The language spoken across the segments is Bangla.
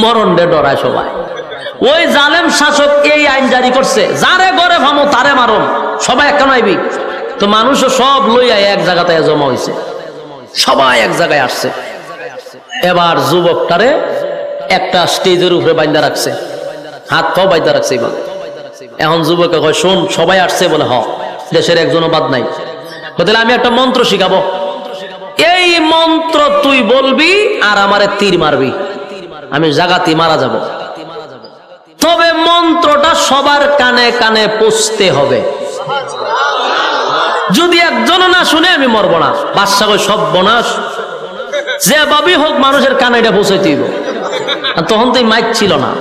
মরণে ডরায় সবাই। ওই জালেম শাসক এই আইন জারি করছে, যারে ঘরে ভামো তারে মারণ, সবাই একটা নাইবি। তো মানুষও সব লইয়া এক জায়গাতে জমা হয়েছে, সবাই এক জায়গায় আসছে। এবার যুবকটারে একটা স্টেজের উপরে বাইন্দা রাখছে, হাত পাও বাইন্দা রাখছে। এখন যুবকে কয়, শোন, সবাই আসছে বলে হ, দেশের একজনও বাদ নাই। তাহলে আমি একটা মন্ত্র শিখাবো, এই মন্ত্র তুই বলবি আর আমারে তীর মারবি, আমি জাগাতি মারা যাব। তবে মন্ত্রটা সবার কানে কানে পৌঁছতে হবে, যদি একজন না শুনে আমি মরবো না। বাদশা কই, সব বনাস, যে ভাবেই হোক মানুষের কানে এটা পৌঁছাইতে হইব। তখন তো মাইক ছিল না,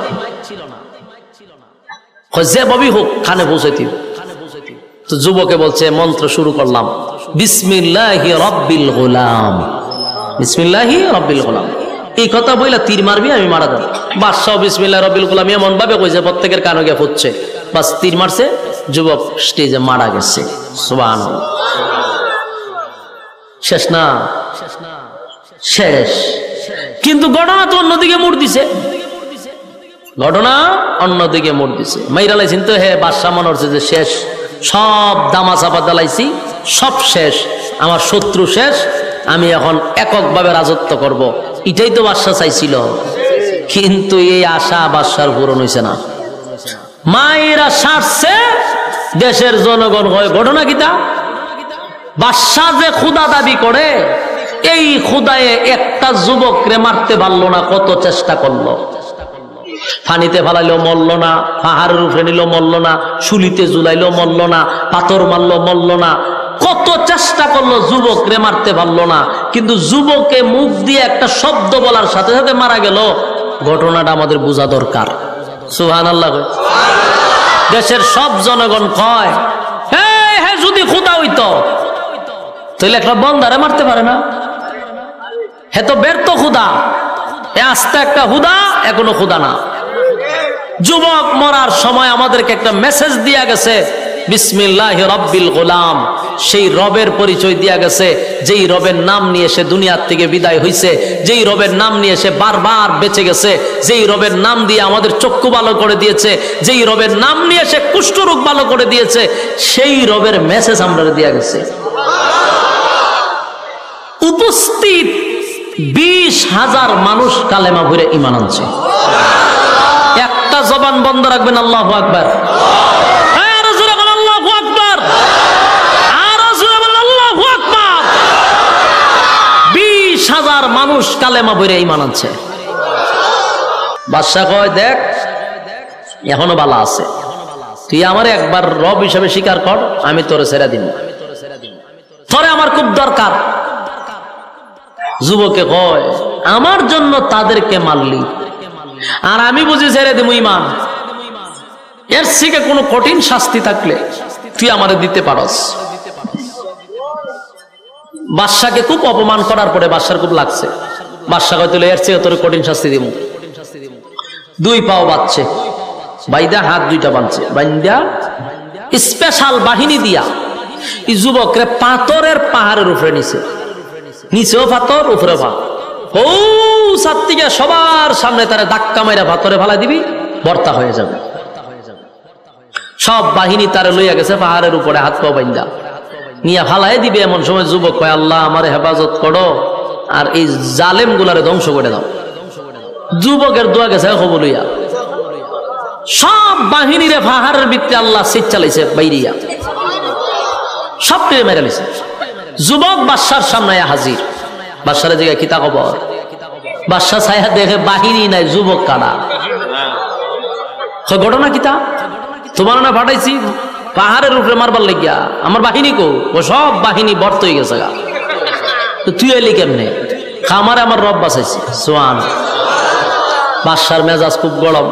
যে ভাবেই হোক কানে পৌঁছাইতে হইব। তো যুবকে বলছে, মন্ত্র শুরু করলাম, বিসমিল্লাহি রাব্বিল গোলাম, বিসমিল্লাহি রাব্বিল গোলাম। এই কথা বইলা তীর মারবি, আমি মারা যাবো। বাদশাহ বিসমিল্লাহ রাব্বিল গোলাম এমন ভাবে কইছে, প্রত্যেকের কানে গিয়ে ফুটছে, বাস তীর মারছে, যুবক স্টেজে মারা গেছে। সুবহানাল্লাহ। শেষ না? শেষ। কিন্তু ঘটনা তো অন্যদিকে মোড় দিছে, ঘটনা অন্যদিকে মোড় দিছে। মাইরা লাইছেন তো, হে বাদশাহ মনে হচ্ছে যে শেষ, সব দামা চাপা দালাইছি, সব শেষ, আমার শত্রু শেষ, আমি এখন এককভাবে রাজত্ব করব। এটাই তো বাদশাহ চাইছিল, কিন্তু এই আশা বাদশার পূরণ হয়েছে না। মায়েরা সারছে, দেশের জনগণ হয়। ঘটনা কিতা? বাদশাহ যে খুদা দাবি করে, এই খুদায়ে একটা যুবকরে মারতে পারলো না, কত চেষ্টা করলো। পানিতে ফালাইলো মরল না, পাহাড়ের উপরে নিল মরল না, শুলিতে ঝুলাইলো মরল না, পাথর মারলো মরল না, কত চেষ্টা করলো, যুবকরে মারতে পারলো না। কিন্তু যুবকে মুখ দিয়ে একটা শব্দ বলার সাথে সাথে মারা গেল। ঘটনাটা আমাদের বোঝা দরকার। সুবহানাল্লাহ। দেশের সব জনগণ কয়, হ্যাঁ যদি খুদা হইতো তাহলে একটা বন্দারে মারতে পারে না, হে তো ব্যর্থ খুদা, আস্তে একটা হুদা, এখনো খুদা না। যুবক মরার সময় আমাদেরকে একটা মেসেজ দিয়া গেছে, বিসমিল্লাহি রাব্বিল গোলাম। সেই রবের পরিচয় দিয়া গেছে, যেই রবের নাম নিয়ে সে দুনিয়ার থেকে বিদায় হইছে, যেই রবের নাম নিয়ে সে বারবার বেঁচে গেছে, যেই রবের নাম দিয়ে আমাদের চক্ষু ভালো করে দিয়েছে, যেই রবের নাম নিয়ে সে কুষ্ঠরোগ ভালো করে দিয়েছে, সেই রবের মেসেজ আমরা দিয়া গেছে। উপস্থিত 20,000 মানুষ কালেমা ভরে ঈমান আনছে। একটা জবান বন্ধ রাখবেন, আল্লাহু আকবার। আর জোরে বলেন আল্লাহু আকবার, আর জোরে বলেন আল্লাহু আকবার। 20,000 মানুষ কালেমা ভরে ঈমান আনছে। বাদশা কয়, দেখ এখনো বালা আছে, তুই আমারে একবার রব হিসেবে স্বীকার কর, আমি তোরে ছেড়ে দিন, তোরে আমার খুব দরকার। যুবকে কয়, আমার জন্য তাদেরকে মারলি আর আমি বুঝি ছেড়ে দেব ঈমান, এর থেকে কোনো কঠিন শাস্তি থাকলে তুই আমারে দিতে পারস। বাদশাকে খুব অপমান করার পরে বাদশার খুব লাগছে। বাদশা কয়, তুই এর চেয়ে তোর কঠিন শাস্তি দিব। 2 পাও বাঁধছে, বাইদা হাত 2টা বাঁধছে, বাইন্দা স্পেশাল বাহিনী দিয়া এই যুবকরে পাথরের পাহাড়ের উপরে নিছে, নিচেও পাথর, উপরে পাথর। ও সাত্তিকে সবার সামনে তারা ধাক্কা মাইরা পাথরে ফালা দিবি, বর্তা হয়ে যাবে। সব বাহিনী তারা লইয়া গেছে পাহাড়ের উপরে, হাত পা বাইন্দা নিয়ে ফালাই দিবে। এমন সময় যুবক কয়, আল্লাহ আমারে হেফাজত করো আর এই জালেম গুলারে ধ্বংস করে দাও। যুবকের দোয়া গেছে খবর লইয়া, সব বাহিনীরে পাহাড়ের ভিতরে আল্লাহ সিট চালাইছে, বাইরিয়া সবকে মেরে লিছে। যুবক বাদশার সামনে হাজির। বাদশার জায়গায় কিতা খবর? বাদশা ছায়া দেখে বাহিনী নাই, যুবক কারা। ঘটনা কিতা? তোমার না পাঠাইছি পাহাড়ের উপরে মারবার লাগিয়া, আমার বাহিনী কো? ও সব বাহিনী বর্ত হয়ে গেছে গা। তো তুই এলি কেমনে? খামারে আমার রব বাঁচাইছি। সোয়ান। বাদশার মেজাজ খুব গরম,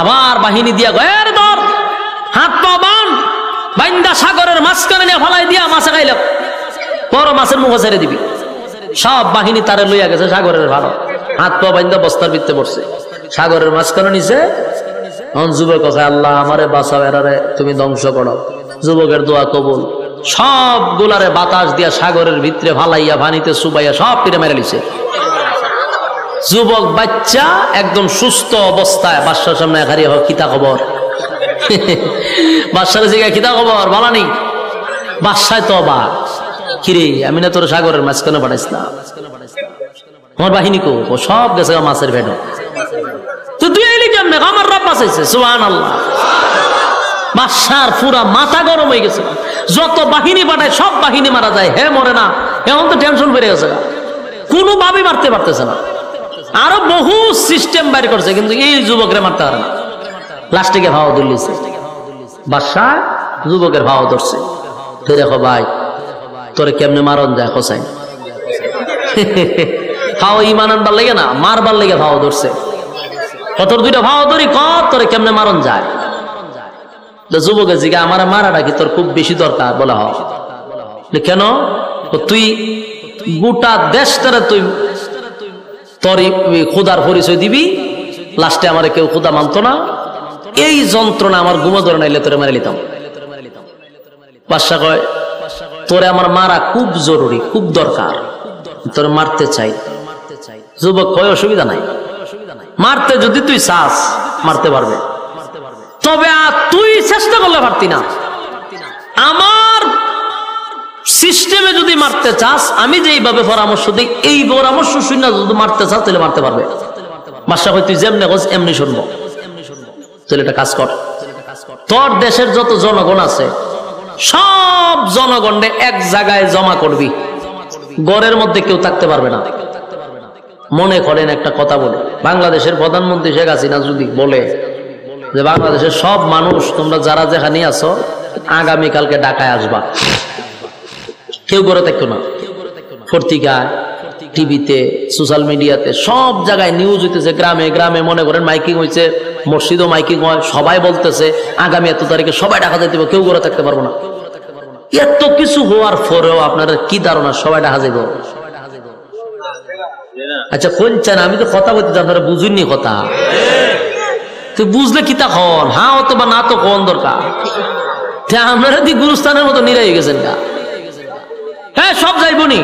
আবার বাহিনী দিয়া গয়ের ধর, হাত পা বান, বাইন্দা সাগরের মাঝখানে নিয়ে ফালাই দিয়া মাছে খাইল, বড় মাছের মুখে ছেড়ে দিবি। সব বাহিনী তারে লইয়া গেছে সাগরের ভালো, হাত পা বাইন্দা বস্তার ভিতরে পড়ছে, সাগরের মাঝখানে নিছে। যুবক কথা, আল্লাহ আমারে বাঁচাও, এরারে তুমি ধ্বংস করো। যুবকের দোয়া কবুল। সব গুলারে বাতাস দিয়া সাগরের ভিতরে ফালাইয়া, পানিতে চুবাইয়া সব তীরে মেরে লিছে। যুবক বাচ্চা একদম সুস্থ অবস্থায় বাদশার সামনে হারিয়ে হোক কিতা খবর। বাদশার জিজ্ঞাসা কিতা খবর বালানি। বাদশায় তো অবাক, কিরে আমি না তোর সাগরের মাঝখানে পাঠাইছিলাম, আমার বাহিনী কো? সব গেছে মাছের ভেড়। তো তুই এলি কেমনে? আমার রব বাঁচাইছে। সুবহানাল্লাহ। বাদশার পুরা মাথা গরম হয়ে গেছে, যত বাহিনী পাঠায় সব বাহিনী মারা যায়, হে মরে না। এখন তো টেনশন বেড়ে গেছে, কোনো ভাবে মারতে পারতেছে না। আরো বহু সিস্টেম বাইর করছে, কিন্তু এই যুবকের মারতে পারে না। লাস্টে গিয়ে ভাও ধরলিছে বাদশা, যুবকের ভাও ধরছে। দেখো ভাই তোরে কেমনে মারন যায় হোসাইন। ভাও ইমান আনবার লেগে না, মারবার লেগে ভাও ধরছে। তোর দুইটা ভাও ধরি কর, তোরে কেমনে মারন যায়। যুবকের জিগা আমার মারাটা কি তোর খুব বেশি দরকার? বলা হয় কেন? তুই গোটা দেশটারে তুই তোর খুদার পরিচয় দিবি, লাস্টে আমার কেউ খুদা মানত না, এই যন্ত্রণা আমার ঘুমো ধরে নাইলে তোরে মারি লিতাম। বাদশা কয় তোরে আমার মারা খুব জরুরি, খুব দরকার, তোরে মারতে চাই। যুবক কয় অসুবিধা নাই, মারতে যদি তুই চাস মারতে পারবে, তবে তুই চেষ্টা করলে পারতি না। আমার সিস্টেমে যদি মারতে চাস, আমি যেইভাবে পরামর্শ দিই এই পরামর্শ শুনে যদি মারতে চাস তাহলে মারতে পারবে। বাদশা কয় তুই যেমনি কস এমনি শুনবো, তাহলে এটা কাজ কর। তোর দেশের যত জনগণ আছে সব জনগণে এক জায়গায় জমা করবি, গড়ের মধ্যে কেউ থাকতে পারবে না। মনে করেন একটা কথা বলে, বাংলাদেশের প্রধানমন্ত্রী শেখ হাসিনা যদি বলে যে বাংলাদেশের সব মানুষ তোমরা যারা যেখানে আছো আগামীকালকে ঢাকায় আসবা, কেউ করে থাকতো না। পত্রিকায়, টিভিতে, সোশ্যাল মিডিয়াতে সব জায়গায় নিউজ হইতেছে, গ্রামে গ্রামে মনে করেন মাইকিং হয়েছে, মসজিদও মাইকিং হয়, সবাই বলতেছে আগামী এত তারিখে সবাই ঢাকা যেতে হবে, কেউ করে থাকতে পারবো না। এত কিছু হওয়ার পরেও আপনার কি ধারণা সবাই ঢাকা যাইব? আচ্ছা কোনছেন, আমি তো কথা বলতে আপনারা বুঝুননি কথা। তুই বুঝলে কি তা হন, হ্যাঁ অথবা না তো কোন দরকার। আপনারা দি গুরুস্থানের মতো নিরাই গেছেন গা। হ্যাঁ সব যাইবো নি,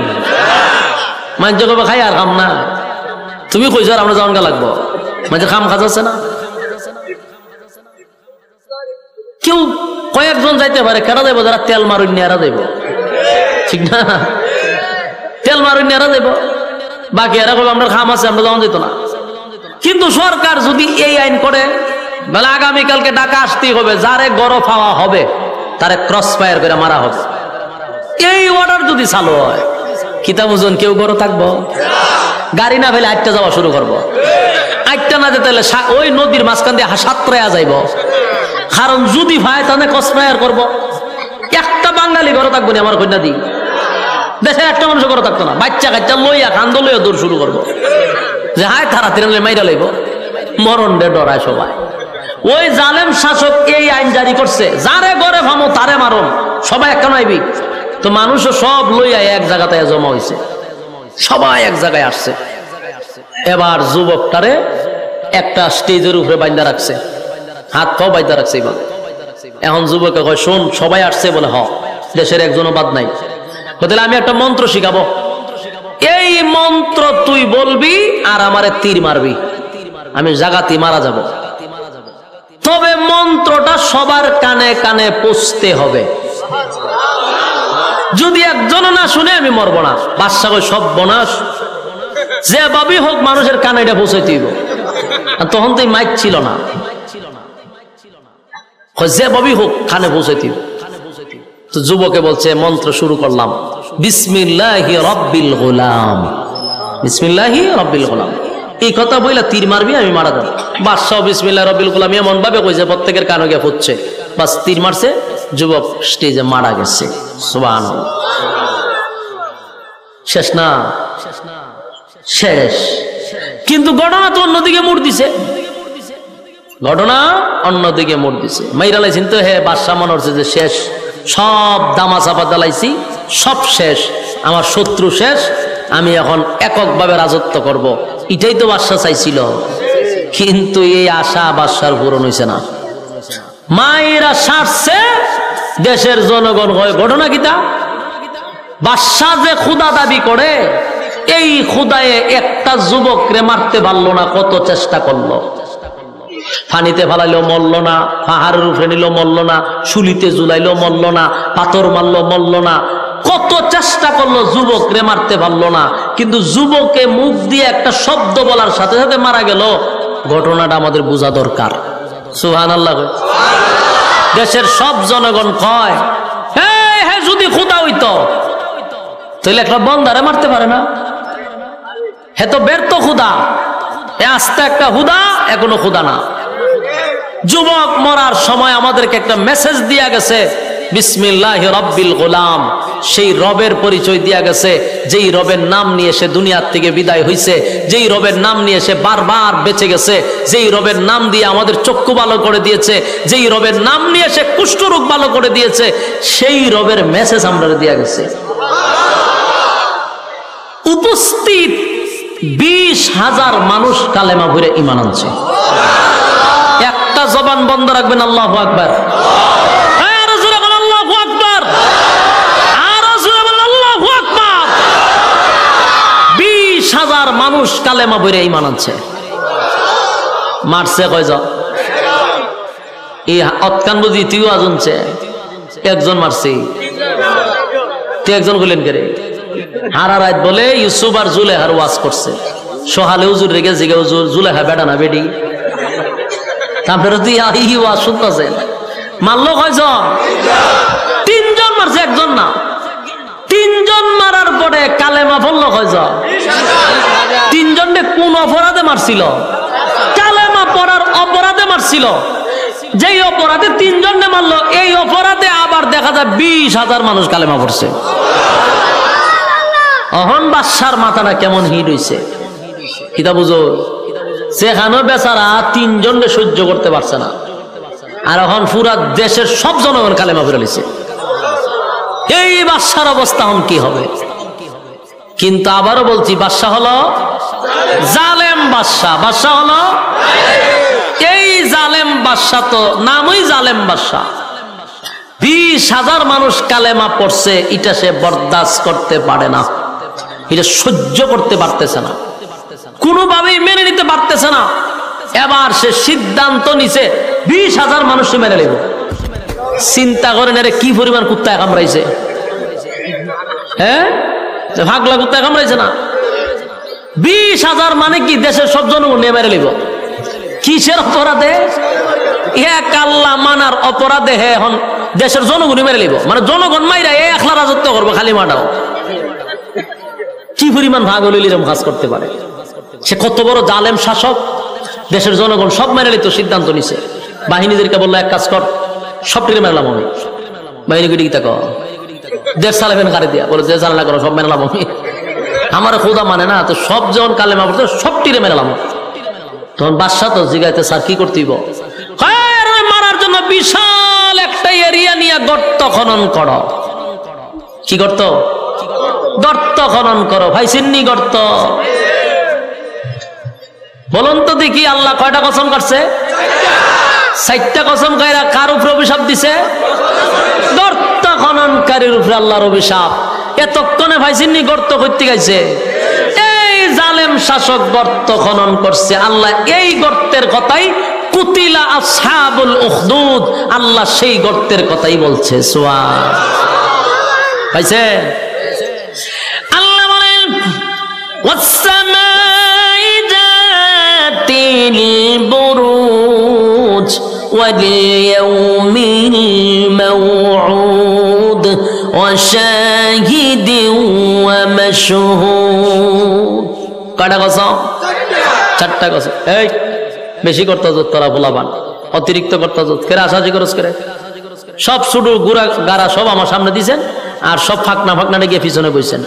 মাঝে কবে খাই আর খাম না। তুমি কইছো আর আমরা যাওয়ান গা লাগবো, মাঝে খাম খাজ আছে না। কেউ কয়েকজন যাইতে পারে, কেনা যাইবো যারা তেল মারুন এরা যাইব, ঠিক না? তেল মারুন এরা যাইব, বাকি এরা কবে আমরা খাম আছে আমরা যাওয়ান যেত না। কিন্তু সরকার যদি এই আইন করে বলে আগামীকালকে ঢাকা আসতেই হবে, যারে গড় পাওয়া হবে তারে ক্রস ফায়ার করে মারা হবে, এই অর্ডার যদি চালু হয়, কিতাব ওজন কেউ গড় থাকবো? গাড়ি না ফেলে আটটা যাওয়া শুরু করবো। আটটা না যেতে হলে ওই নদীর মাঝখান দিয়ে সাতটায়া যাইব, কারণ যদি ভাই তাহলে ক্রস ফায়ার করবো। একটা বাঙালি গড় থাকবো না আমার কন্যা দি, দেশের একটা মানুষ গড় থাকতো না। বাচ্চা কাচ্চা লইয়া কান্দ লইয়া দৌড় শুরু করবো, যে হায় তারা তিরালে মাইরা লইব, মরণ ডে ডরায় সবাই। ওই জালেম শাসক এই আইন জারি করছে, যারে গড়ে ভামো তারে মারণ, সবাই একটা নাইবি। তো মানুষও সব লইয়া এক জায়গাতে জমা হয়েছে, সবাই এক জায়গায় আসছে। এবার যুবকটারে একটা স্টেজের উপরে বাইন্দা রাখছে, হাত পাও বাইন্দা রাখছে। এখন যুবকে কয় শোন, সবাই আসছে বলে হ, দেশের একজনও বাদ নাই। তাহলে আমি একটা মন্ত্র শিখাবো, এই মন্ত্র তুই বলবি আর আমারে তীর মারবি, আমি জাগাতি মারা যাব। তবে মন্ত্রটা সবার কানে কানে পৌঁছতে হবে, যদি একজন না শুনে আমি মরব না। বাদশা কই সব বনাস, যে ভাবি হোক মানুষের কানে এটা পৌঁছাইতে হইব। তখন তো মাইক ছিল না, যে ভাবি হোক কানে পৌঁছাইতে হইব। তো যুবকে বলছে মন্ত্র শুরু করলাম, বিসমিল্লাহি রাব্বিল গোলাম, বিসমিল্লাহি রাব্বিল গোলাম। এই কথা বইলা তীর মারবি, আমি মারা যাব। বাদশাহ বিসমিল্লাহ রাব্বিল গোলাম এমন ভাবে কইছে প্রত্যেকের কানে গিয়ে ফুটছে, বাস তীর মারছে, যুবক স্টেজে মারা গেছে। সুবহানাল্লাহ। শেষ না? শেষ। কিন্তু ঘটনা তো অন্যদিকে মোড় দিছে, ঘটনা অন্যদিকে মোড় দিছে। মাইরা লাইছেন তো হে বাদশাহ মনে হচ্ছে যে শেষ, সব দামা চাপা দালাইছি, সব শেষ, আমার শত্রু শেষ, আমি এখন এককভাবে রাজত্ব করব। এটাই তো বাদশা চাইছিল, কিন্তু এই আশা বাদশার পূরণ হয়েছে না। মায়েরা সারছে, দেশের জনগণ হয় ঘটনা কিতা? বাদশা যে খুদা দাবি করে এই খুদায়ে একটা যুবকরে মারতে পারলো না, কত চেষ্টা করলো। পানিতে ফালাইলেও মরল না, পাহাড়ের উপরে নিল মরল না, শুলিতে ঝুলাইলেও মরল না, পাথর মারলো মরল না, কত চেষ্টা করলো, যুবকরে মারতে পারলো না। কিন্তু যুবকে মুখ দিয়ে একটা শব্দ বলার সাথে সাথে মারা গেল। ঘটনাটা আমাদের বোঝা দরকার। সুবহানাল্লাহ। দেশের সব জনগণ কয়, হ্যাঁ যদি খুদা হইতো তাহলে একটা বন্দারে মারতে পারে না, হে তো ব্যর্থ খুদা, এ আস্তে একটা খুদা, এখনো খুদা না। যুবক মরার সময় আমাদেরকে একটা মেসেজ দিয়া গেছে, বিসমিল্লাহি রাব্বিল গোলাম। সেই রবের পরিচয় দিয়া গেছে, যেই রবের নাম নিয়ে সে দুনিয়ার থেকে বিদায় হইছে, যেই রবের নাম নিয়ে সে বারবার বেঁচে গেছে, যেই রবের নাম দিয়ে আমাদের চক্ষু ভালো করে দিয়েছে, যেই রবের নাম নিয়ে সে কুষ্ঠরোগ ভালো করে দিয়েছে, সেই রবের মেসেজ আমরা দিয়া গেছে। উপস্থিত 20,000 মানুষ কালেমা ভরে ঈমান আনছে। একটা জবান বন্ধ রাখবেন, আল্লাহু আকবার। আরো জোরে বলেন আল্লাহু আকবার, আরো জোরে বলেন আল্লাহু আকবার। 20,000 মানুষ কালেমা ভরে ঈমান আনছে। মারছে কয়জন? এই অতকান বুঝি তুইও আজনছে, একজন মারছে। তুই একজন বললেন কে রে? হারা রাত বলে ইউসুফ আর জুলেহার ওয়াজ করছে। সোহালে হুজুর রেগে জিগে হুজুর জুলেহা বেটা না বেডি, তারপরে তুই ই ওয়াজ শুনতেছেন। মারলো কয়জন? 3 জন মারছে, একজন না। 3 জন মারার পরে কালেমা পড়লো কয়জন? 3 জনকে কোন অপরাধে মারছিল? কালেমা পড়ার অপরাধে মারছিল। যেই অপরাধে 3 জনকে মারলো, এই অপরাধে আবার দেখা যায় 20,000 মানুষ কালেমা পড়ছে। অহন বাদশার মাথাটা কেমন হিট হইছে, কিতা বুঝো? সেখানেও বেচারা 3 জনকে সহ্য করতে পারছে না, আর এখন পুরা দেশের সব জনগণ কালেমা পড়ে লিছে। এই বাদশার অবস্থা এখন কি হবে? কিন্তু আবারও বলছি, বাদশা হলো জালেম বাদশা। বাদশা হলো এই জালেম বাদশা, তো নামই জালেম বাদশা। 20,000 মানুষ কালেমা পড়ছে, এটা সে বরদাস্ত করতে পারে না, এটা সহ্য করতে পারতেছে না, কোনোভাবেই মেনে নিতে পারতেছে না। এবার সে সিদ্ধান্ত নিছে 20,000 মানুষ মেনে নেব। চিন্তা করেন, এর কি পরিমাণ কুত্তায় কামড়াইছে। হ্যাঁ, ভাগলা কুত্তায় কামড়াইছে না? 20,000 মানে কি দেশের সব জনগণ নিয়ে মেরে নিব। কিসের অপরাধে? এক আল্লাহ মানার অপরাধে হে এখন দেশের জনগণই মেরে নিব। মানে জনগণ মাইরা এ একলা রাজত্ব করবো, খালি মাটাও। কি পরিমাণ ভাগ হলে এরকম কাজ করতে পারে? সে কত বড় জালেম শাসক, দেশের জনগণ সব মেনে নিত, সিদ্ধান্ত নিছে। বাহিনীদেরকে বললো, এক কাজ কর, সব টিকে মেলাম আমি। বাহিনী গিটা কর, দেশ চালাবেন গাড়ি দিয়া, বলে যে চালনা করো, সব মেলাম আমি। আমার খোদা মানে না, তো সব যখন কালেমা পড়ছে সব টিরে মেলাম। তখন বাদশা তো জিগাইতে, স্যার কি করতেইব? মারার জন্য বিশাল একটা এরিয়া নিয়ে গর্ত খনন করো। কি গর্ত? গর্ত খনন করো। ভাই সিন্নি গর্ত বলুন তো দেখি, আল্লাহ কয়টা কসম করছে? 4টা কসম কইরা কার উপরে অভিশাপ দিছে? গর্ত খননকারীর উপরে আল্লাহর অভিশাপ। এতক্ষণে ভাই সিন্নি গর্ত করতে গেছে, এই জালেম শাসক গর্ত খনন করছে। আল্লাহ এই গর্তের কথাই কুতিলা আসহাবুল উখদুদ, আল্লাহ সেই গর্তের কথাই বলছে। সুবহান পাইছে? আল্লাহ বলেন ওয়াসসামাই যাতিল বুরুজ ওয়াল ইয়াউমিল মাউউদ ওয়া শাহিদিন ওয়া মাশহুদ। কয়টা কসম? 4টা কসম। এই বেশি করতে তোরা ভোলাবান, অতিরিক্ত করতে কেরা সাহায্য করস করে। সব শুধু গুড়া গাড়া সব আমার সামনে দিয়েছেন, আর সব ফাঁকনা ফাঁকনা গিয়ে পিছনে বইছেন।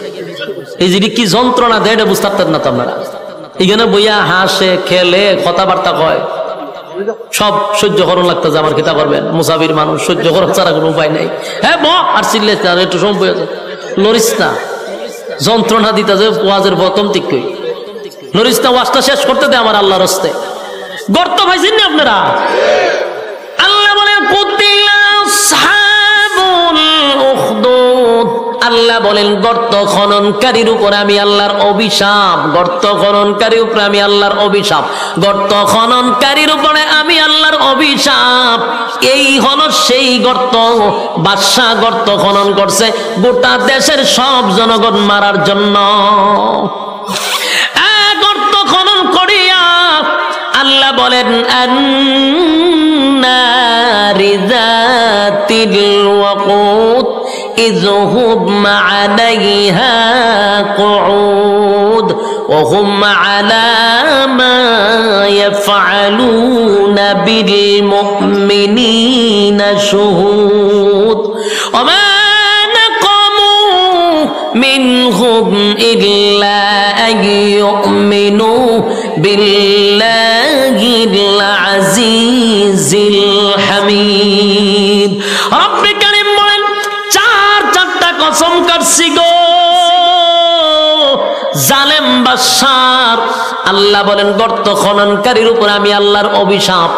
এই যে কি যন্ত্রণা দেয় এটা বুঝতে পারতেন না তো আপনারা। এখানে বইয়া হাসে খেলে কথাবার্তা কয়, সব সহ্য করুন লাগতেছে। আমার কিতা করবেন, মুসাফির মানুষ, সহ্য করার ছাড়া কোনো উপায় নেই। হ্যাঁ ব আর চিল্লে একটু সময় লড়িস না, যন্ত্রণা দিতে যে ওয়াজের প্রথম দিকই লড়িস না, ওয়াজটা শেষ করতে দে আমার আল্লাহর হস্তে। গর্ত পাইছেন না আপনারা? আল্লাহ বলেন কুতিলা আসহাবুল উখদুদ, আল্লাহ বলেন গর্ত খননকারীর উপরে আমি আল্লাহর অভিশাপ, গর্ত খননকারীর উপরে আমি আল্লাহর অভিশাপ, গর্ত খননকারীর উপরে আমি আল্লাহর অভিশাপ। এই হলো সেই গর্ত, বাদশা গর্ত খনন করছে গোটা দেশের সব জনগণ মারার জন্য। গর্ত খনন করিয়া আল্লাহ বলেন আন্নারি যাতিল ওয়াকুদ إذ هم عليها قعود وهم على ما يفعلون بالمؤمنين شهود وما نقموا منهم إلا أن يؤمنوا بالله العزيز الحميد رب كريم কসম করছি গো জালেম বাদশার। আল্লাহ বলেন গর্ত খননকারীর উপর আমি আল্লাহর অভিশাপ,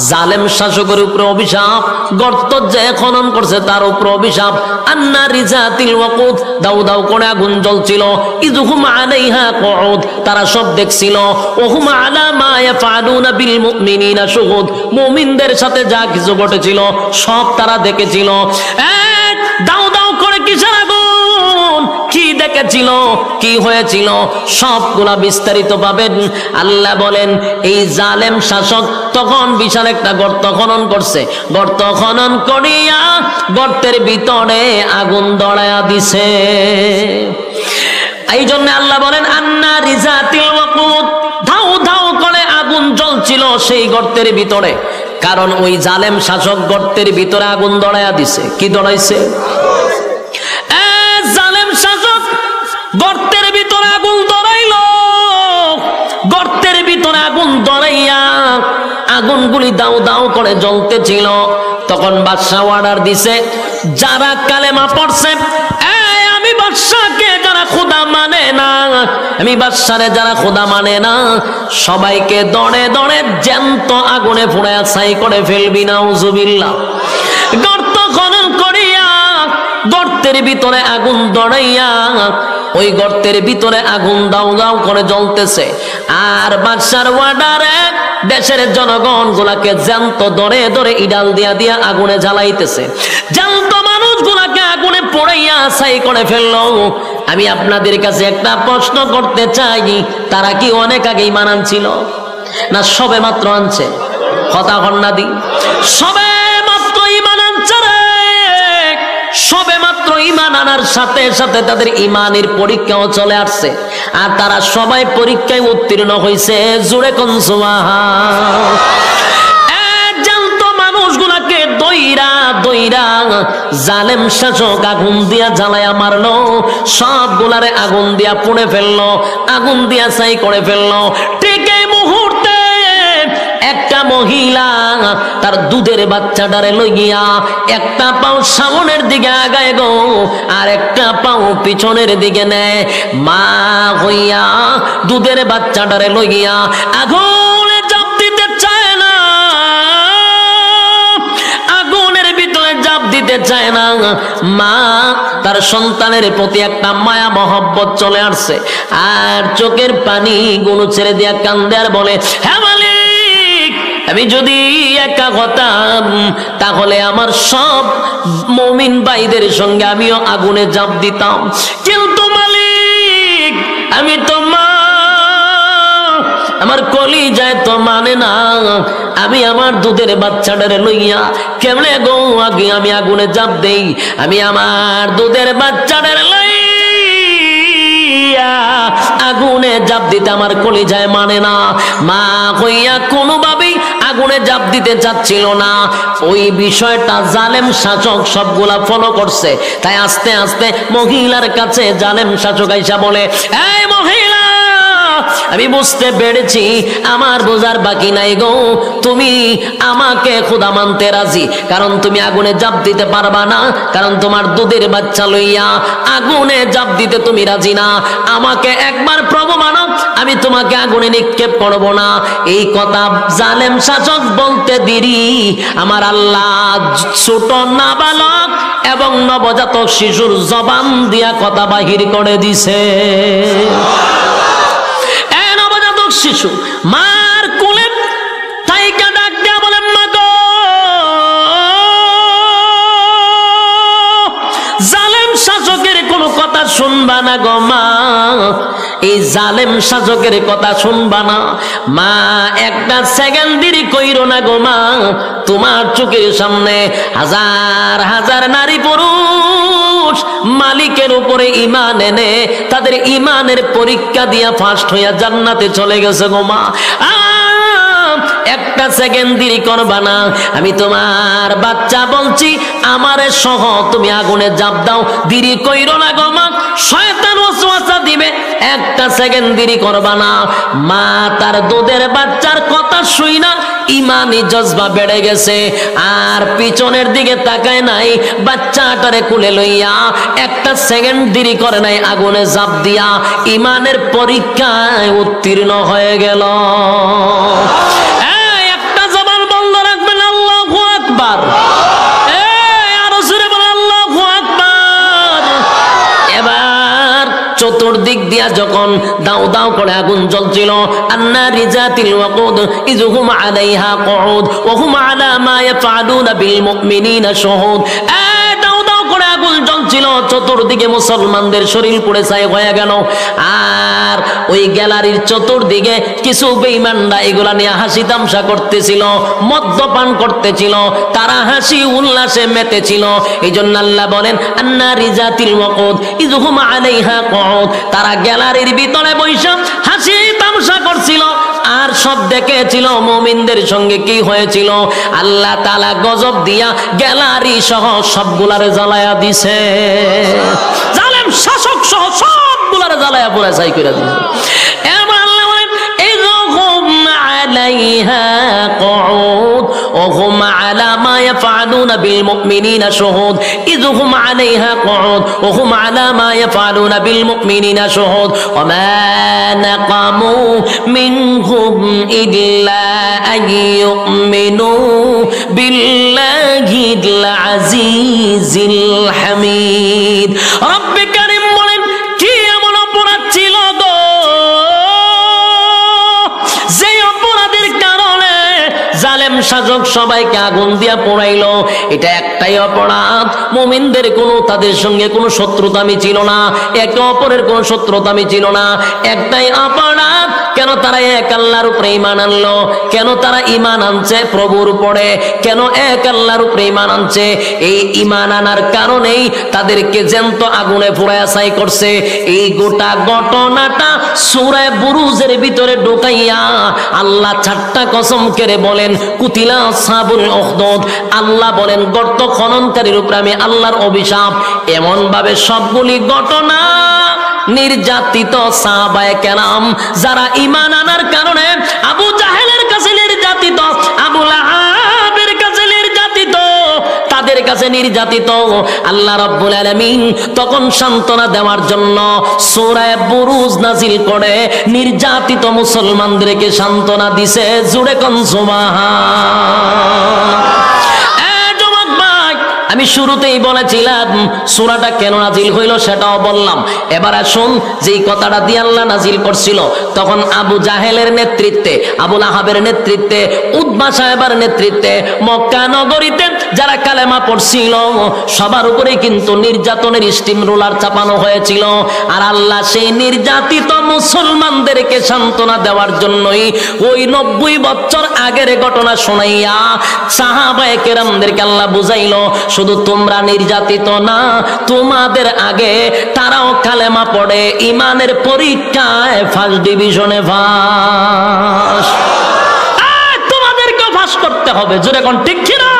জালেম শাসকের উপরে অভিশাপ, গর্ত যে খনন করছে তার উপর অভিশাপ। আন্নারি যাতিল ওয়াকুদ, দাউ দাউ করে আগুন জ্বলছিল। ইযহুম আলাইহা কুউদ, তারা সব দেখছিল। ওহুম আলা মা ইয়াফআলুনা বিল মুমিনিনা শুহুদ, মুমিনদের সাথে যা কিছু ঘটেছিল সব তারা দেখেছিল। দাউ দাউ করে কিসের আগুন, কি দেখেছিল, কি হয়েছিল, সবগুলা বিস্তারিত পাবেন। আল্লাহ বলেন এই জালেম শাসক তখন বিশাল একটা গর্ত খনন করছে, গর্ত খনন করিয়া গর্তের ভিতরে আগুন দড়ায়া দিছে। এই জন্য আল্লাহ বলেন আন্নারি যাতিল ওয়াকুদ, ধাউ ধাউ করে আগুন জ্বলছিল সেই গর্তের ভিতরে। কারণ ওই জালেম শাসক গর্তের ভিতরে আগুন দড়ায়া দিছে। কি দড়াইছে? জালেম শাসক গর্তের ভিতরে আগুন দড়াইল, গর্তের ভিতরে আগুন দড়াইয়া আগুনগুলি দাউ দাউ করে জ্বলতেছিল। তখন বাদশা অর্ডার দিছে যারা কালেমা পড়ছে, আমি বাদশাকে যারা খোদা মানে না, আমি বাদশারে যারা খোদা মানে না সবাইকে দড়ে দড়ে জ্যান্ত আগুনে পুড়ায়া ছাই করে ফেলবি। নাউজুবিল্লাহ। গর্ত খনন করিয়া গর্তের ভিতরে আগুন দড়াইয়া ওই গর্তের ভিতরে আগুন দাউ দাউ করে জ্বলতেছে। আর বাদশার অর্ডারে দেশের জনগণ গুলাকে জ্যান্ত দড়ে দড়ে ইডাল দিয়া দিয়া আগুনে জ্বালাইতেছে। জ্যান্ত মানুষগুলাকে আগুনে পোড়াইয়া ছাই করে ফেললো। আমি আপনাদের কাছে একটা প্রশ্ন করতে চাই, তারা কি অনেক আগেই ঈমান আনছিল না সবে মাত্র আনছে? কথা কন্যা দি, সবে মাত্র ঈমান আনছে রে। সবে মাত্র ঈমান আনার সাথে সাথে তাদের ঈমানের পরীক্ষাও চলে আসছে, আর তারা সবাই পরীক্ষায় উত্তীর্ণ হয়েছে। জোরে কোন সুবহানাল্লাহ। মানুষগুলাকে দইরা দইরা জালেম শাসক আগুন দিয়া জ্বালায়া মারলো, সবগুলারে আগুন দিয়া পুড়ে ফেললো, আগুন দিয়া ছাই করে ফেললো। ঠিক এই মুহূর্তে একটা মহিলা তার দুধের বাচ্চাটারে লইয়া একটা পাও সামনের দিকে আগায় গো, আর একটা পাও পিছনের দিকে নেয়। মা হইয়া দুধের বাচ্চাটারে লইয়া আগুনে চাপ দিতে চায় না, আগুনের ভিতরে চাপ দিতে চায় না। মা তার সন্তানের প্রতি একটা মায়া মহব্বত চলে আসছে, আর চোখের পানি গুলো ছেড়ে দিয়া কান্দে আর বলে, হ্যাঁ মালিক, আমি যদি একা হতাম তাহলে আমার সব মুমিন ভাইদের সঙ্গে আমিও আগুনে ঝাঁপ দিতাম, কিন্তু মালিক আমি তো মা, আমার কলিজায় তো মানে না। আমি আমার দুধের বাচ্চাটারে লইয়া কেমনে গো আগে আমি আগুনে ঝাঁপ দেই? আমি আমার দুধের বাচ্চাটারে লইয়া আগুনে ঝাঁপ দিতে আমার কলিজায় মানে না। মা হইয়া কোনোভাবেই আগুনে ঝাঁপ দিতে চাচ্ছিল না। ওই বিষয়টা জালেম শাসক সবগুলা ফলো করছে, তাই আস্তে আস্তে মহিলার কাছে জালেম শাসক আইসা বলে, এই মহিলা, আমি বুঝতে পেরেছি আমার বোঝার বাকি নাই গো, তুমি আমাকে খোদা মানতে রাজি, কারণ তুমি আগুনে ঝাঁপ দিতে পারবা না, কারণ তোমার দুধের বাচ্চা লইয়া আগুনে ঝাঁপ দিতে তুমি রাজি না। আমাকে একবার প্রভু মানো, আমি তোমাকে আগুনে নিক্ষেপ করবো না। এই কথা জালেম শাসক বলতে দেরি আমার আল্লাহ ছোট নাবালক এবং নবজাতক শিশুর জবান দিয়া কথা বাহির করে দিছে। নবজাতক শিশু মার কোলে তাইকা ডাক দিয়া বলেন, মা গো, জালেম শাসকের কোনো কথা শুনবা না গো মা, এই জালেম শাসকের কথা শুনবা না মা, একটা সেকেন্ড দেরি কইরো না গো মা, তোমার চোখের সামনে হাজার হাজার নারী পুরুষ মালিকের উপরে ঈমান এনে তাদের ঈমানের পরীক্ষা দিয়া ফার্স্ট হইয়া জান্নাতে চলে গেছে গো মা, একটা সেকেন্ড দেরি করবা না, আমি তোমার বাচ্চা বলছি, আমারে সহ তুমি আগুনে জাপ দাও, দেরি কইরো না গো মা, শয়তান ওয়াসওয়াসা দিবে, একটা সেকেন্ড দেরি করবা না। মা তার দুধের বাচ্চার কথা শুই না ইমানি জজবা বেড়ে গেছে, আর পিছনের দিকে তাকায় নাই, বাচ্চাটারে কুলে লইয়া একটা সেকেন্ড দেরি করে নাই, আগুনে জাপ দিয়া ইমানের পরীক্ষায় উত্তীর্ণ হয়ে গেল। একটা জবান বন্ধ রাখবেন, আল্লাহু আকবার, আরো জোরে বলেন আল্লাহু আকবার। এবার চতুর্দিক দিয়া যখন দাও দাও করে আগুন জ্বলছিল, আন্নারি যাতিল ওয়াকুদ ইযহুম আলাইহা কুউদ ওয়া হুম আলা মা ইয়াফআলুনা বিল মুমিনিনা শুহুদ, দাও দাও করে আগুন জ্বলছিল, চতুর্দিকে মুসলমানদের শরীর পুড়ে ছাই হয়ে গেল, আর ওই গ্যালারির চতুর্দিকে কিছু বেঈমানরা এগুলা নিয়ে হাসি তামসা করতেছিল, মদ্যপান করতেছিল, তারা হাসি উল্লাসে মেতেছিল। এই জন্য আল্লাহ বলেন আন্নারি যাতিল ওয়াকুদ ইযহুম আলাইহা কুউদ, তারা গ্যালারির ভিতরে বৈশা হাসি তামসা করছিল, আর সব দেখেছিল মুমিনদের সঙ্গে কি হয়েছিল। আল্লাহ তাআলা গজব দিয়া গ্যালারি সহ সবগুলারে জ্বালায়া দিছে, জালেম শাসক সহ সবগুলারে জ্বালায়া পুরা ছাই করে দিছে। এবার আল্লাহ বলেন ইযহুম আলাইহা কুউদ ওয়া হুম আলা মা ইয়াফআলুনা বিল মুমিনিনা শুহুদ, ইযহুম আলাইহা কুউদ ওয়া হুম আলা মা ইয়াফআলুনা বিল মুমিনিনা শুহুদ, ওয়া মা নাকামু মিনহুম ইল্লা আন ইউমিনু বিল্লাহিল আজিজিল হামিদ। রব্বে কারীম বলেন, কি এমন অপরাধ ছিল গো যে অপরাধের কারণে জালেম শাসক সবাইকে আগুন দিয়া পোড়াইলো। এটা একটাই অপরাধ, মুমিনদের কোনো তাদের সঙ্গে কোনো শত্রুতামি ছিল না, একে অপরের কোনো শত্রুতামি ছিল না, একটাই অপরাধ, কেন তারা এক আল্লাহর উপরে ঈমান আনলো, কেন তারা ঈমান আনছে প্রভুর উপরে, কেন এক আল্লাহর উপরে ঈমান আনছে, এই ঈমান আনার কারণেই তাদেরকে জ্যান্ত আগুনে পোড়ায়া ছাই করছে। এই গোটা ঘটনাটা সূরা বুরুজের ভিতরে ঢুকাইয়া আল্লাহ 4টা কসম করে বলেন কুতিলা আসহাবুল উখদুদ, আল্লাহ বলেন গর্ত খননকারীর উপরে আমি আল্লাহর অভিশাপ। এমন ভাবে সবগুলি ঘটনা নির্যাতিত সাহাবায়ে কেরাম যারা ঈমান আনার কারণে আবু জাহেলের কাছে নির্যাতিত, আবু লাহাবের কাছে নির্যাতিত, তাদের কাছে নির্যাতিত, আল্লাহ রাব্বুল আলামিন তখন সান্ত্বনা দেওয়ার জন্য সূরা বুরুজ নাজিল করে নির্যাতিত মুসলমানদেরকে সান্ত্বনা দিছে। জুড়ে কোন সুবহান। আমি শুরুতেই বলেছিলাম সূরাটা কেন নাজিল হইল সেটাও বললাম। এবার আসুন, যেই কথাটা দিয়ে আল্লাহ নাজিল করছিল তখন আবু জাহেলের নেতৃত্বে, আবু লাহাবের নেতৃত্বে, উতবা সাহেবের নেতৃত্বে মক্কা নগরীতে যারা কালেমা পড়ছিল সবার উপরে কিন্তু নির্যাতনের স্টিম রোলার চাপানো হয়েছিল। আর আল্লাহ সেই নির্যাতিত মুসলমানদেরকে সান্ত্বনা দেওয়ার জন্যই ওই 90 বছর আগের ঘটনা শোনাইয়া সাহাবায়ে কেরামদেরকে আল্লাহ বুঝাইল, শুধু তোমরা নির্যাতিত না, তোমাদের আগে তারাও কালেমা পড়ে ঈমানের পরীক্ষায় ফার্স্ট ডিভিশনে পাস, তোমাদেরকে পাস করতে হবে। জোরে কোন ঠিক কি না?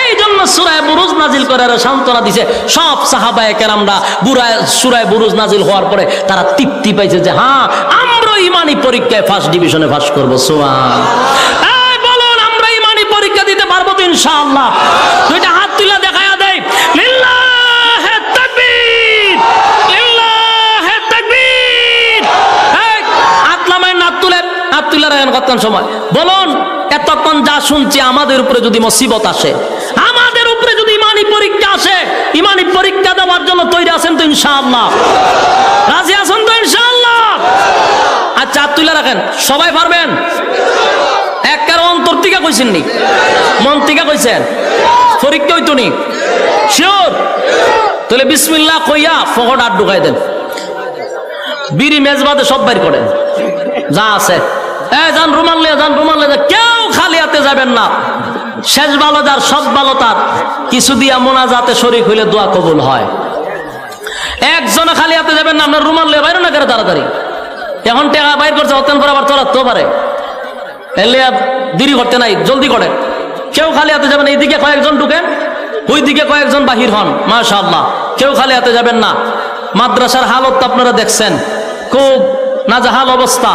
এই জন্য সূরা বুরুজ নাজিল করে সান্ত্বনা দিছে সব সাহাবায়ে কেরামরা। সূরা বুরুজ নাজিল হওয়ার পরে তারা তৃপ্তি পাইছে যে হ্যাঁ, আমরা ঈমানি পরীক্ষায় ফার্স্ট ডিভিশনে পাস করব। সুবহানাল্লাহ। বলুন, আমরা ঈমানি পরীক্ষা দিতে পারবো তো ইনশাআল্লাহ? দুইটা হাত তুলে দেখায়া দেই, লিল্লাহে তাকবীর, লিল্লাহে তাকবীর। হাত নামায় না তুলে, হাত তুলে রাখেন কতক্ষণ সময়। বলুন, এতক্ষণ যা শুনছি আমাদের উপরে যদি মুসিবত আসে, আমাদের উপরে যদি ঈমানি পরীক্ষা আসে ইমানি পরীক্ষা দেওয়ার জন্য তৈরি আছেন তো ইনশাআল্লাহ? রাজি আছেন তো ইনশাআল্লাহ? আচ্ছা, হাত তুলে রাখেন। সবাই পারবেন? একের অন্তর থেকে কইছেন নি? মন থেকে কইছেন? পরীক্ষা হইতো নি? শিওর? তাহলে বিসমিল্লাহ কইয়া ফকট হাত ঢুকাই দেন। বিড়ি মেজবাদে সব বাইর করেন যা আছে। যান রুমাল লিয়ে যান, রুমাল লিয়ে যান। কেউ খালি হাতে যাবেন না। শেষ ভালো যার সব ভালো তার। কিছু দিয়া মোনাজাতে শরীক হইলে দোয়া কবুল হয়। একজনে খালি হাতে যাবেন না। আপনার রুমাল লিয়ে বাইরে না করে তাড়াতাড়ি। এখন টাকা বাইর করছে, হতেন পর আবার তোরা তো পারে, এলে দেরি করতে নাই, জলদি করেন। কেউ খালি হাতে যাবেন। এইদিকে কয়েকজন ঢুকেন, ওই দিকে কয়েকজন বাহির হন। মাশাআল্লাহ, কেউ খালি হাতে যাবেন না। মাদ্রাসার হালত তো আপনারা দেখছেন, খুব নাজাহাল অবস্থা।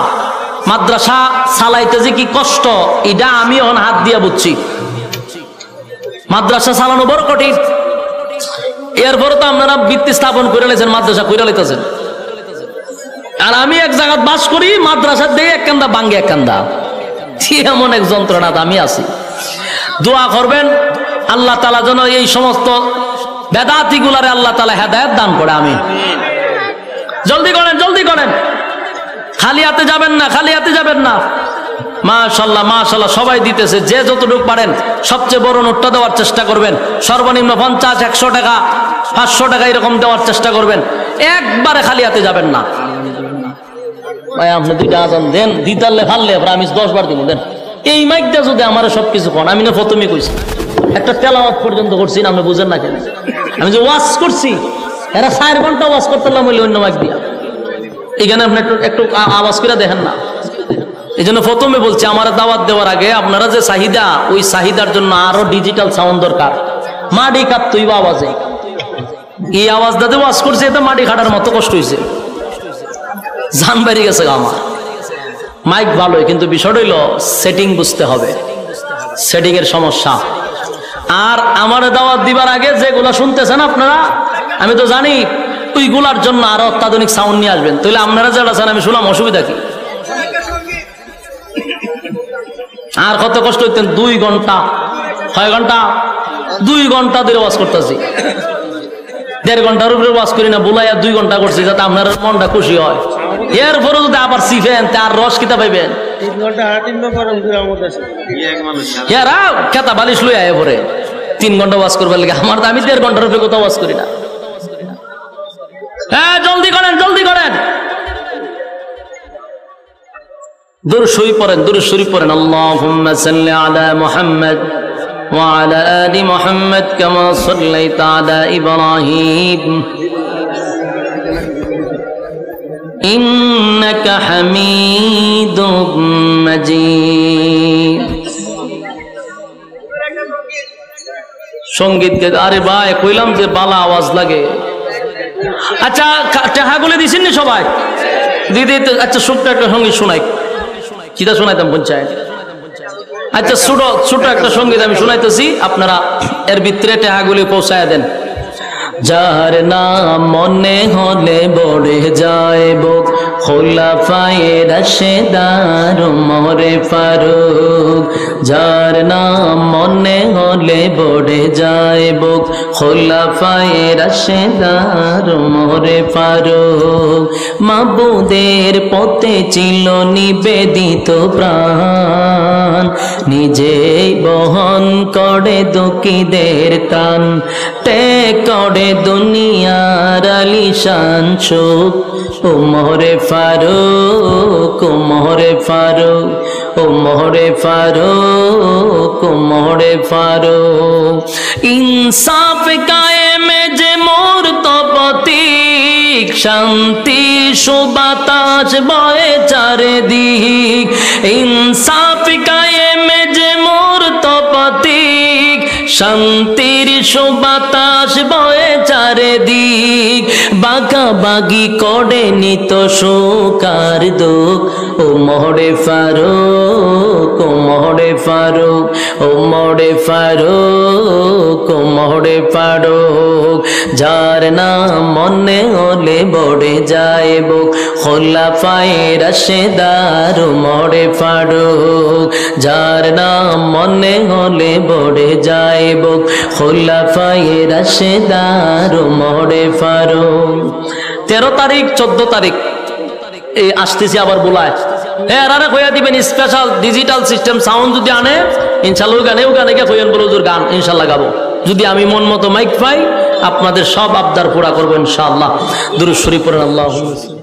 মাদ্রাসা চালাইতে যে কি কষ্ট, এটা আমি এখন হাত দিয়ে বুঝছি। মাদ্রাসা চালানো বড় কঠিন। এরপরে তো আপনারা ভিত্তি স্থাপন করে লেছেন, মাদ্রাসা করে লেতেছেন। আর আমি এক জায়গায় বাস করি, মাদ্রাসা দিয়ে এক কান্দা বাঙ্গে এক কান্দা, এমন এক যন্ত্রণাতে আমি আছি। দোয়া করবেন আল্লাহ তাআলা যেন এই সমস্ত বেদাতি গুলারে আল্লাহ তাআলা হেদায়েত দান করে। আমি জলদি করেন, জলদি করেন। খালি হাতে যাবেন না, খালি হাতে যাবেন না। মাশাআল্লাহ, মাশাআল্লাহ, সবাই দিতেছে। যে যতটুকু পারেন সবচেয়ে বড় নোটটা দেওয়ার চেষ্টা করবেন। সর্বনিম্ন 50, 100 টাকা, 500 টাকা এরকম দেওয়ার চেষ্টা করবেন। একবারে খালি হাতে যাবেন না। ভাই আপনি দুইটা আজান দেন, দিতালে ফাললে আমি 10 বার দিব দেন। এই মাইকটা যদি আমার সবকিছু কোন, আমি না প্রথমে কইছি একটা তেলাওয়াত পর্যন্ত করছি না, আপনি বুঝেন না কেন? আমি যে ওয়াজ করছি, এরা 4 ঘন্টা ওয়াজ করতে পারলাম অন্য মাইক দিয়া। এখানে আপনি একটু আওয়াজ করে দেখেন না। এই জন্য প্রথমে বলছি, আমার দাওয়াত দেওয়ার আগে আপনারা যে চাহিদা, ওই চাহিদার জন্য আরো ডিজিটাল সাউন্ড দরকার। মাটি কাঁপতই বা আওয়াজে, এই আওয়াজটাতে ওয়াজ করছে, এটা মাটি কাটার মতো কষ্ট হয়েছে, জান বেরিয়ে গেছে আমার। মাইক ভালোই, কিন্তু বিষয়টা হইল সেটিং বুঝতে হবে, সেটিং এর সমস্যা। আর আমার দাওয়াত দিবার আগে যেগুলা শুনতেছেন আপনারা, আমি তো জানি ওইগুলার জন্য আরো অত্যাধুনিক সাউন্ড নিয়ে আসবেন। তাহলে আপনারা যেটা চান আমি শুনলাম, অসুবিধা কি? আর কত কষ্ট হইতেন? 2 ঘন্টা, 6 ঘন্টা, 2 ঘন্টা ধরে ওয়াজ করতেছি। 1.5 ঘন্টার উপরে ওয়াজ করি না, বুলাইয়া 2 ঘন্টা করছি, যাতে আপনার মনটা খুশি হয়। এরপরে যদি আবার শিখেন, তার রস কিতা পাইবেন। 3 ঘন্টা 3 এরা কেতা বালিশ লই আয় পরে 3 ঘন্টা ওয়াজ করবার লাগে। আমার তো আমি 1.5 ঘন্টার উপরে কোথাও ওয়াজ করি না। হ্যাঁ, জলদি করেন, জলদি করেন। দুরূদ শরীফ পড়েন, দুরূদ শরীফ পড়েন। আল্লাহুম্মা সাল্লি আলা মুহাম্মাদ ওয়া আলা আলি মুহাম্মাদ কামা সাল্লাইতা আলা ইব্রাহিম ইন্নাকা হামিদুম মাজিদ। সঙ্গীত গাইতে, আরে ভাই কইলাম যে বালা আওয়াজ লাগে। আচ্ছা, টাকাগুলো দিছেন নি সবাই? দিদি, আচ্ছা ছোট্ট একটা সঙ্গীত শোনাই। চিতা শোনাইতাম পঞ্চায়েত। আচ্ছা, ছোট ছোট একটা সঙ্গীত আমি শোনাইতেছি, আপনারা এর ভিতরে টাকাগুলি পৌঁছায় দেন। যার নাম মনে হলে বড়ে যাইব, খোলাফায়ে রাশেদার ওমরে ফারুক। যার নাম মনে হলে বড়ে যাইব, খোলাফায়ে রাশেদার ওমরে ফারুক। মাবুদের পথে ছিল নিবেদিত প্রাণ, নিজেই বহন করে দুঃখীদের টান, ত্যাগ করে দুনিয়ার আলিশান সুখ। ওমরে ফারুক, ওমরে ফারুক, ওমরে ফারুক, ওমরে ফারুক। ইনসাফ কায়েমে যে মোর তপতিক, শান্তি সুবাতাস বয়ে চারিদিক। ইনসাফ কায়েমে যে মোর তপতিক, শান্তির সুবাতাস বয়ে চারিদিক। বাগাবাগি করে নিত সুকার দুঃখ। ওমরে ফারুক, ওমরে ফারুক, ওমরে ফারুক, ওমরে ফারুক। যার নাম মনে হলে বড়ে যাইব, খোলাফায়ে রাশেদার ওমরে ফারুক। যার নাম মনে হলে বড়ে যাইব, বুক খুলাফায়ে রাশেদার উমরে ফারুক। 13 তারিখ 14 তারিখ এই আসতেছি আবার বলায় এরারে কইয়া দিবেন স্পেশাল ডিজিটাল সিস্টেম সাউন্ড যদি আনে ইনশাআল্লাহ গানে কইয়েন বলে হুজুর গান ইনশাআল্লাহ গাবো যদি আমি মন মতো মাইক পাই আপনাদের সব আবদার পুরা করবো ইনশাআল্লাহ। দুরূদ শরীফ পড়েন আল্লাহুম্মা